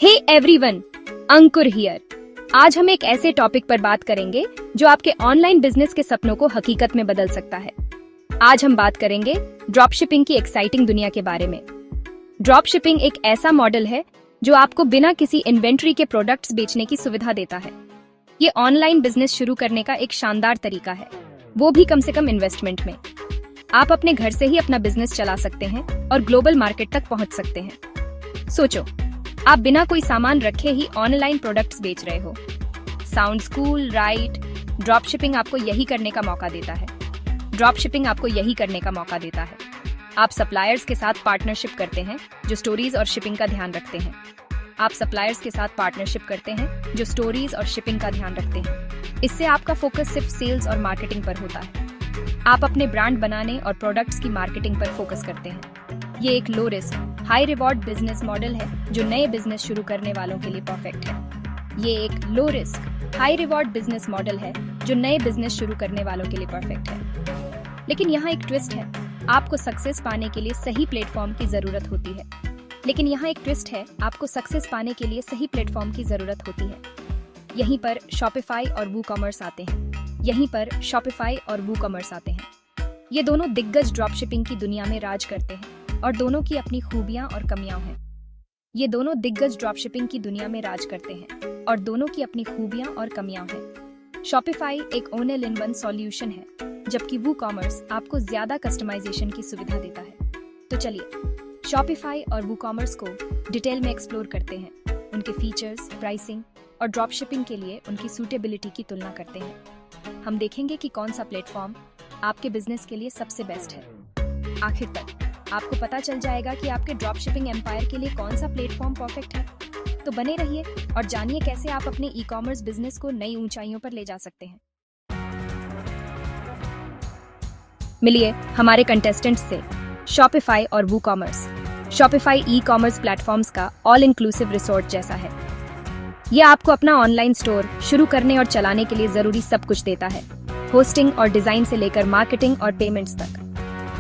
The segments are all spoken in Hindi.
Hey everyone, Ankur here. आज हम एक ऐसे टॉपिक पर बात करेंगे जो आपके ऑनलाइन बिजनेस के सपनों को हकीकत में बदल सकता है। आज हम बात करेंगे ड्रॉप शिपिंग की एक्साइटिंग दुनिया के बारे में। ड्रॉप शिपिंग एक ऐसा मॉडल है जो आपको बिना किसी इन्वेंट्री के प्रोडक्ट्स बेचने की सुविधा देता है। ये ऑनलाइन बिजनेस शुरू करने का एक शानदार तरीका है, वो भी कम से कम इन्वेस्टमेंट में। आप अपने घर से ही अपना बिजनेस चला सकते हैं और ग्लोबल मार्केट तक पहुंच सकते हैं। सोचो, आप बिना कोई सामान रखे ही ऑनलाइन प्रोडक्ट्स बेच रहे हो। Sounds cool, right? Drop shipping आपको यही करने का मौका देता है। ड्रॉप शिपिंग आपको यही करने का मौका देता है। आप सप्लायर्स के साथ पार्टनरशिप करते हैं जो स्टोरीज और शिपिंग का ध्यान रखते हैं। आप सप्लायर्स के साथ पार्टनरशिप करते हैं जो स्टोरीज और शिपिंग का ध्यान रखते हैं। इससे आपका फोकस सिर्फ सेल्स और मार्केटिंग पर होता है। आप अपने ब्रांड बनाने और प्रोडक्ट्स की मार्केटिंग पर फोकस करते हैं। ये एक low risk, high reward business model है जो नए बिजनेस शुरू करने वालों के लिए परफेक्ट है। ये एक low risk, high reward business model है जो नए बिजनेस शुरू करने वालों के लिए परफेक्ट है। लेकिन यहाँ एक ट्विस्ट है, आपको सक्सेस पाने के लिए सही प्लेटफॉर्म की जरूरत होती है। लेकिन यहाँ एक ट्विस्ट है, आपको सक्सेस पाने के लिए सही प्लेटफॉर्म की जरूरत होती है। यहीं पर शॉपिफाई और वूकॉमर्स आते हैं। यहीं पर शॉपिफाई और वूकॉमर्स आते हैं। ये दोनों दिग्गज ड्रॉप शिपिंग की दुनिया में राज करते हैं और दोनों की अपनी खूबियां और कमियां हैं। ये दोनों दिग्गज ड्रॉप शिपिंग की दुनिया में राज करते हैं और दोनों की अपनी खूबियां और कमियां हैं। शॉपिफाई एक ऑल इन वन सॉल्यूशन है, जबकि वूकॉमर्स आपको ज्यादा कस्टमाइजेशन की सुविधा देता है। तो चलिए शॉपिफाई और वूकॉमर्स को डिटेल में एक्सप्लोर करते हैं, उनके फीचर्स, प्राइसिंग और ड्रॉप शिपिंग के लिए उनकी सूटेबिलिटी की तुलना करते हैं। हम देखेंगे कि कौन सा प्लेटफॉर्म आपके बिजनेस के लिए सबसे बेस्ट है। आखिर तक आपको पता चल जाएगा कि आपके ड्रॉप शिपिंग एम्पायर के लिए कौन सा प्लेटफॉर्म परफेक्ट है। तो बने रहिए और जानिए कैसे आप अपने ई कॉमर्स बिजनेस को नई ऊंचाइयों पर ले जा सकते हैं। मिलिए हमारे कंटेस्टेंट्स से। शॉपिफाई और WooCommerce. Shopify e commerce platforms का ऑल इंक्लूसिव रिसोर्ट जैसा है। यह आपको अपना ऑनलाइन स्टोर शुरू करने और चलाने के लिए जरूरी सब कुछ देता है, होस्टिंग और डिजाइन से लेकर मार्केटिंग और पेमेंट्स तक।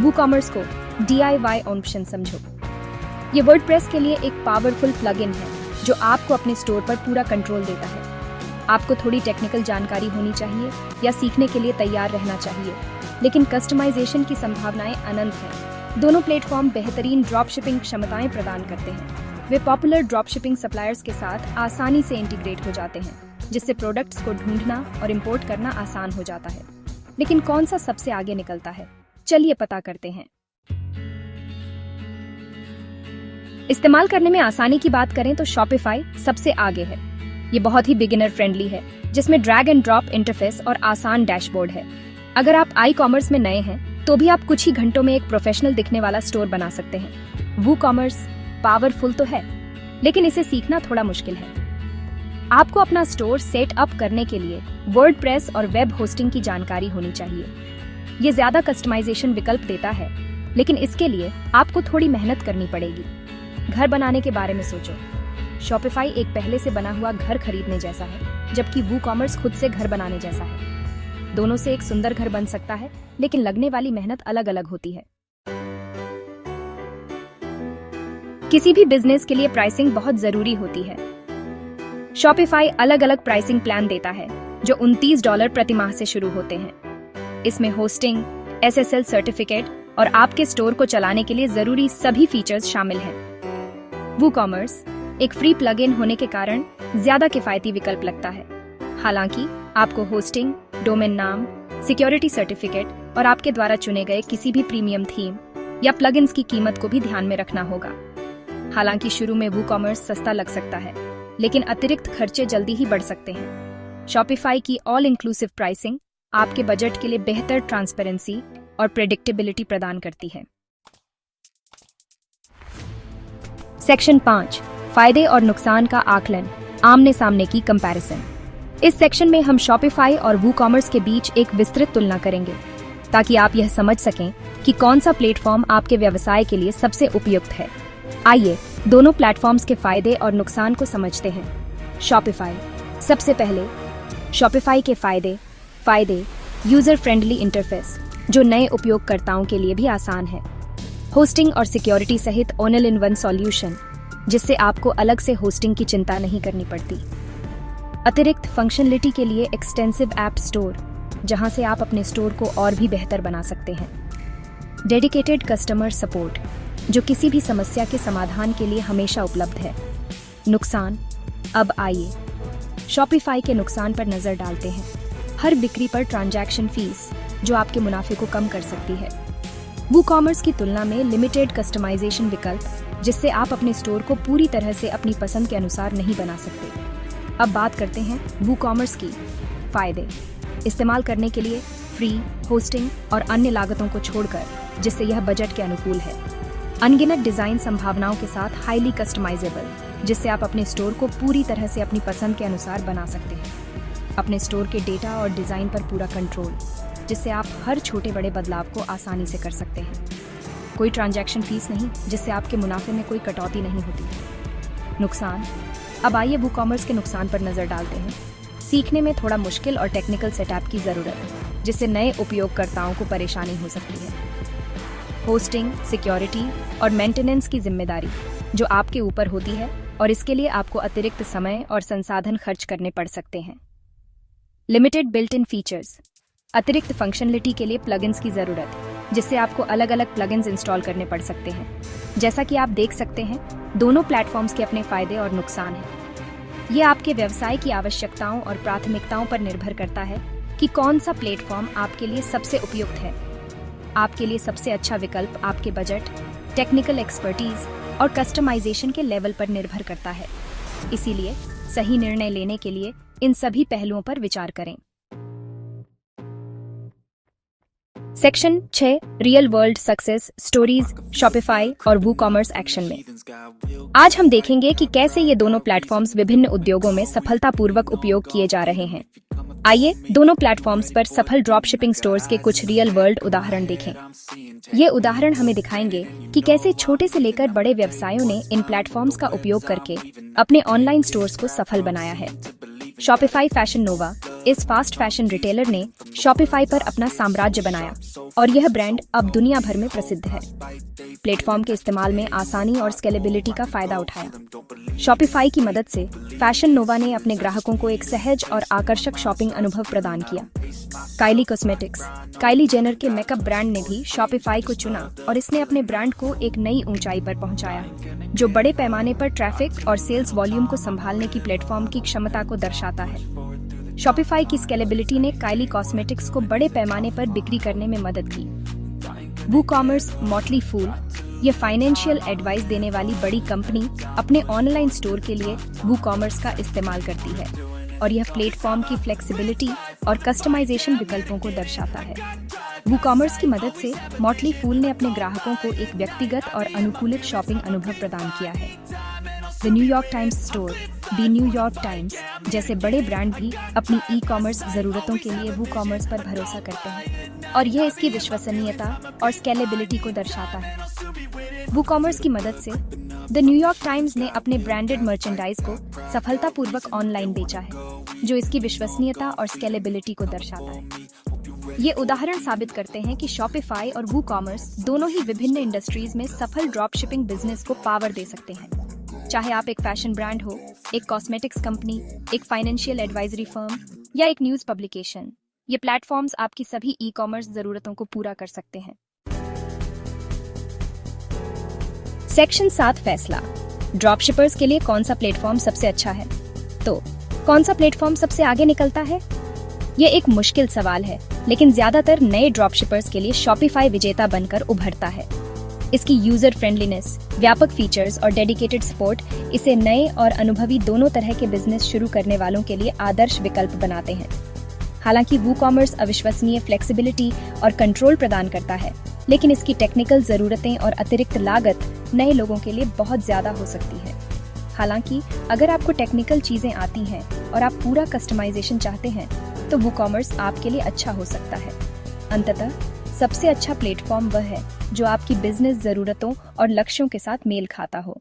वूकॉमर्स को DIY ऑप्शन समझो। ये वर्डप्रेस के लिए एक पावरफुल प्लगइन है जो आपको अपने स्टोर पर पूरा कंट्रोल देता है। आपको थोड़ी टेक्निकल जानकारी होनी चाहिए या सीखने के लिए तैयार रहना चाहिए, लेकिन कस्टमाइजेशन की संभावनाएं अनंत हैं। दोनों प्लेटफॉर्म बेहतरीन ड्रॉप शिपिंग क्षमताएं प्रदान करते हैं। वे पॉपुलर ड्रॉप शिपिंग सप्लायर्स के साथ आसानी से इंटीग्रेट हो जाते हैं, जिससे प्रोडक्ट्स को ढूंढना और इंपोर्ट करना आसान हो जाता है। लेकिन कौन सा सबसे आगे निकलता है, चलिए पता करते हैं। इस्तेमाल करने में आसानी की बात करें तो शॉपिफाई सबसे आगे है। ये बहुत ही बिगिनर फ्रेंडली है, जिसमें ड्रैग एंड ड्रॉप इंटरफेस और आसान डैशबोर्ड है। अगर आप आई कॉमर्स में नए हैं तो भी आप कुछ ही घंटों में एक प्रोफेशनल दिखने वाला स्टोर बना सकते हैं। वूकॉमर्स पावरफुल तो है, लेकिन इसे सीखना थोड़ा मुश्किल है। आपको अपना स्टोर सेट अप करने के लिए वर्डप्रेस और वेब होस्टिंग की जानकारी होनी चाहिए। ये ज्यादा कस्टमाइजेशन विकल्प देता है, लेकिन इसके लिए आपको थोड़ी मेहनत करनी पड़ेगी। घर बनाने के बारे में सोचो। शॉपिफाई एक पहले से बना हुआ घर खरीदने जैसा है, जबकि वूकॉमर्स खुद से घर बनाने जैसा है। दोनों से एक सुंदर घर बन सकता है, लेकिन लगने वाली मेहनत अलग अलग होती है। किसी भी बिजनेस के लिए प्राइसिंग बहुत जरूरी होती है। शॉपिफाई अलग अलग प्राइसिंग प्लान देता है जो $29 प्रति माह से शुरू होते हैं। इसमें होस्टिंग, SSL सर्टिफिकेट और आपके स्टोर को चलाने के लिए जरूरी सभी फीचर्स शामिल हैं। वूकॉमर्स एक फ्री प्लगइन होने के कारण ज्यादा किफायती विकल्प लगता है। हालांकि आपको होस्टिंग, डोमेन नाम, सिक्योरिटी सर्टिफिकेट और आपके द्वारा चुने गए किसी भी प्रीमियम थीम या प्लगइन्स की कीमत को भी ध्यान में रखना होगा। हालांकि शुरू में वूकॉमर्स सस्ता लग सकता है, लेकिन अतिरिक्त खर्चे जल्दी ही बढ़ सकते हैं। शॉपिफाई की ऑल इंक्लूसिव प्राइसिंग आपके बजट के लिए बेहतर ट्रांसपेरेंसी और प्रेडिक्टेबिलिटी प्रदान करती है। सेक्शन 5, फायदे और नुकसान का आकलन, आमने सामने की कंपैरिजन। इस सेक्शन में हम शॉपिफाई और वूकॉमर्स के बीच एक विस्तृत तुलना करेंगे, ताकि आप यह समझ सकें कि कौन सा प्लेटफॉर्म आपके व्यवसाय के लिए सबसे उपयुक्त है। आइए दोनों प्लेटफॉर्म्स के फायदे और नुकसान को समझते हैं। शॉपिफाई। सबसे पहले शॉपिफाई के फायदे यूजर फ्रेंडली इंटरफेस, जो नए उपयोगकर्ताओं के लिए भी आसान है। होस्टिंग और सिक्योरिटी सहित ऑल इन वन सॉल्यूशन। जिससे आपको अलग से होस्टिंग की चिंता नहीं करनी पड़ती। अतिरिक्त फंक्शनलिटी के लिए एक्सटेंसिव ऐप स्टोर, जहां से आप अपने स्टोर को और भी बेहतर बना सकते हैं। डेडिकेटेड कस्टमर सपोर्ट, जो किसी भी समस्या के समाधान के लिए हमेशा उपलब्ध है। नुकसान। अब आइए शॉपिफाई के नुकसान पर नजर डालते हैं। हर बिक्री पर ट्रांजैक्शन फीस, जो आपके मुनाफे को कम कर सकती है। वूकॉमर्स की तुलना में लिमिटेड कस्टमाइजेशन विकल्प, जिससे आप अपने स्टोर को पूरी तरह से अपनी पसंद के अनुसार नहीं बना सकते। अब बात करते हैं वूकॉमर्स की फायदे। इस्तेमाल करने के लिए फ्री होस्टिंग और अन्य लागतों को छोड़कर, जिससे यह बजट के अनुकूल है। अनगिनत डिजाइन संभावनाओं के साथ हाईली कस्टमाइजेबल, जिससे आप अपने स्टोर को पूरी तरह से अपनी पसंद के अनुसार बना सकते हैं। अपने स्टोर के डेटा और डिजाइन पर पूरा कंट्रोल, जिससे आप हर छोटे बड़े बदलाव को आसानी से कर सकते हैं। कोई ट्रांजैक्शन फीस नहीं, जिससे आपके मुनाफे में कोई कटौती नहीं होती। नुकसान। अब आइए वूकॉमर्स के नुकसान पर नजर डालते हैं। सीखने में थोड़ा मुश्किल और टेक्निकल सेटअप की जरूरत है, जिससे नए उपयोगकर्ताओं को परेशानी हो सकती है। होस्टिंग, सिक्योरिटी और मेंटेनेंस की जिम्मेदारी, जो आपके ऊपर होती है, और इसके लिए आपको अतिरिक्त समय और संसाधन खर्च करने पड़ सकते हैं। लिमिटेड बिल्ट इन फीचर्स, अतिरिक्त फंक्शनलिटी के लिए प्लगइन्स की जरूरत, जिससे आपको अलग अलग प्लगइन्स इंस्टॉल करने पड़ सकते हैं। जैसा कि आप देख सकते हैं, दोनों प्लेटफॉर्म्स के अपने फायदे और नुकसान हैं। ये आपके व्यवसाय की आवश्यकताओं और प्राथमिकताओं पर निर्भर करता है कि कौन सा प्लेटफॉर्म आपके लिए सबसे उपयुक्त है। आपके लिए सबसे अच्छा विकल्प आपके बजट, टेक्निकल एक्सपर्टीज और कस्टमाइजेशन के लेवल पर निर्भर करता है। इसीलिए सही निर्णय लेने के लिए इन सभी पहलुओं पर विचार करें। Section 6, real world success stories, Shopify और वूकॉमर्स एक्शन में। आज हम देखेंगे कि कैसे ये दोनों प्लेटफॉर्म्स विभिन्न उद्योगों में सफलतापूर्वक उपयोग किए जा रहे हैं। आइए दोनों प्लेटफॉर्म्स पर सफल ड्रॉप शिपिंग स्टोर्स के कुछ रियल वर्ल्ड उदाहरण देखें। ये उदाहरण हमें दिखाएंगे कि कैसे छोटे से लेकर बड़े व्यवसायों ने इन प्लेटफॉर्म्स का उपयोग करके अपने ऑनलाइन स्टोर्स को सफल बनाया है। शॉपिफाई फैशन नोवा, इस फास्ट फैशन रिटेलर ने शॉपिफाई पर अपना साम्राज्य बनाया और यह ब्रांड अब दुनिया भर में प्रसिद्ध है। प्लेटफॉर्म के इस्तेमाल में आसानी और स्केलेबिलिटी का फायदा उठाया। शॉपिफाई की मदद से फैशन नोवा ने अपने ग्राहकों को एक सहज और आकर्षक शॉपिंग अनुभव प्रदान किया। काइली कॉस्मेटिक्स, काइली जेनर के मेकअप ब्रांड ने भी शॉपिफाई को चुना और इसने अपने ब्रांड को एक नई ऊंचाई पर पहुंचाया, जो बड़े पैमाने पर ट्रैफिक और सेल्स वॉल्यूम को संभालने की प्लेटफॉर्म की क्षमता को दर्शाता है। शॉपिफाई की स्केलेबिलिटी ने काइली कॉस्मेटिक्स को बड़े पैमाने पर बिक्री करने में मदद की। वूकॉमर्स मॉटली फूल, ये फाइनेंशियल एडवाइस देने वाली बड़ी कंपनी अपने ऑनलाइन स्टोर के लिए वूकॉमर्स का इस्तेमाल करती है और यह प्लेटफॉर्म की फ्लेक्सिबिलिटी और कस्टमाइजेशन विकल्पों को दर्शाता है। वूकॉमर्स की मदद से मॉटली फूल ने अपने ग्राहकों को एक व्यक्तिगत और अनुकूलित शॉपिंग अनुभव प्रदान किया है। The New York times store, the New York times जैसे बड़े ब्रांड भी अपनी ई कॉमर्स जरूरतों के लिए वूकॉमर्स पर भरोसा करते हैं और यह इसकी विश्वसनीयता और स्केलेबिलिटी को दर्शाता है। वूकॉमर्स की मदद से द न्यूयॉर्क टाइम्स ने अपने ब्रांडेड मर्चेंडाइज को सफलतापूर्वक ऑनलाइन बेचा है, जो इसकी विश्वसनीयता और स्केलेबिलिटी को दर्शाता है। ये उदाहरण साबित करते हैं कि शॉपिफाई और वूकॉमर्स दोनों ही विभिन्न इंडस्ट्रीज में सफल ड्रॉप शिपिंग बिजनेस को पावर दे सकते हैं। चाहे आप एक फैशन ब्रांड हो, एक कॉस्मेटिक्स कंपनी, एक फाइनेंशियल एडवाइजरी फर्म या एक न्यूज पब्लिकेशन, ये प्लेटफॉर्म्स आपकी सभी ई कॉमर्स जरूरतों को पूरा कर सकते हैं। सेक्शन 7, फैसला, ड्रॉपशिपर्स के लिए कौन सा प्लेटफॉर्म सबसे अच्छा है? तो कौन सा प्लेटफॉर्म सबसे आगे निकलता है? ये एक मुश्किल सवाल है, लेकिन ज्यादातर नए ड्रॉपशिपर्स के लिए शॉपिफाई विजेता बनकर उभरता है। इसकी यूजर फ्रेंडलीनेस, व्यापक फीचर्स और डेडिकेटेड सपोर्ट इसे नए और अनुभवी दोनों तरह के बिजनेस शुरू करने वालों के लिए आदर्श विकल्प बनाते हैं। हालांकि वूकॉमर्स अविश्वसनीय फ्लेक्सिबिलिटी और कंट्रोल प्रदान करता है, लेकिन इसकी टेक्निकल जरूरतें और अतिरिक्त लागत नए लोगों के लिए बहुत ज्यादा हो सकती है। हालांकि अगर आपको टेक्निकल चीजें आती हैं और आप पूरा कस्टमाइजेशन चाहते हैं, तो वूकॉमर्स आपके लिए अच्छा हो सकता है। अंततः सबसे अच्छा प्लेटफॉर्म वह है जो आपकी बिजनेस जरूरतों और लक्ष्यों के साथ मेल खाता हो।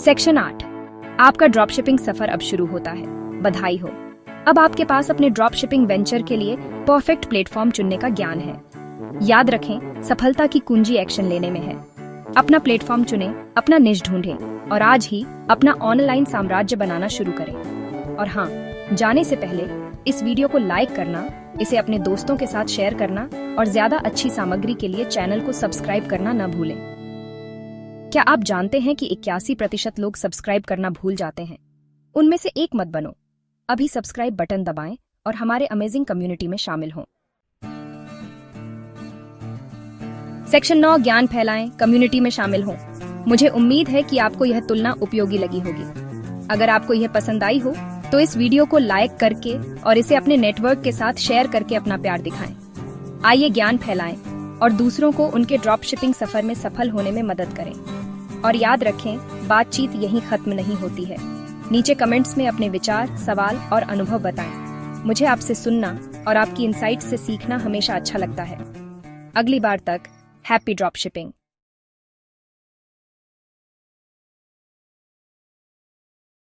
सेक्शन 8, आपका ड्रॉपशिपिंग सफर अब शुरू होता है। बधाई हो, अब आपके पास अपने ड्रॉपशिपिंग वेंचर के लिए परफेक्ट प्लेटफॉर्म चुनने का ज्ञान है। याद रखें, सफलता की कुंजी एक्शन लेने में है। अपना प्लेटफॉर्म चुनें, अपना निश ढूंढें और आज ही अपना ऑनलाइन साम्राज्य बनाना शुरू करें। और हाँ, जाने से पहले इस वीडियो को लाइक करना, इसे अपने दोस्तों के साथ शेयर करना और ज्यादा अच्छी सामग्री के लिए चैनल को सब्सक्राइब करना न भूलें। क्या आप जानते हैं कि 81% लोग सब्सक्राइब करना भूल जाते हैं? उनमें से एक मत बनो। अभी सब्सक्राइब बटन दबाएं और हमारे अमेजिंग कम्युनिटी में शामिल हों। सेक्शन 9 ज्ञान फैलाएं, कम्युनिटी में शामिल हों। मुझे उम्मीद है कि आपको यह तुलना उपयोगी लगी होगी। अगर आपको यह पसंद आई हो तो इस वीडियो को लाइक करके और इसे अपने नेटवर्क के साथ शेयर करके अपना प्यार दिखाएं। आइए ज्ञान फैलाएं और दूसरों को उनके ड्रॉप शिपिंग सफर में सफल होने में मदद करें। और याद रखें, बातचीत यहीं खत्म नहीं होती है। नीचे कमेंट्स में अपने विचार, सवाल और अनुभव बताएं। मुझे आपसे सुनना और आपकी इनसाइट से सीखना हमेशा अच्छा लगता है। अगली बार तक हैप्पी ड्रॉप शिपिंग।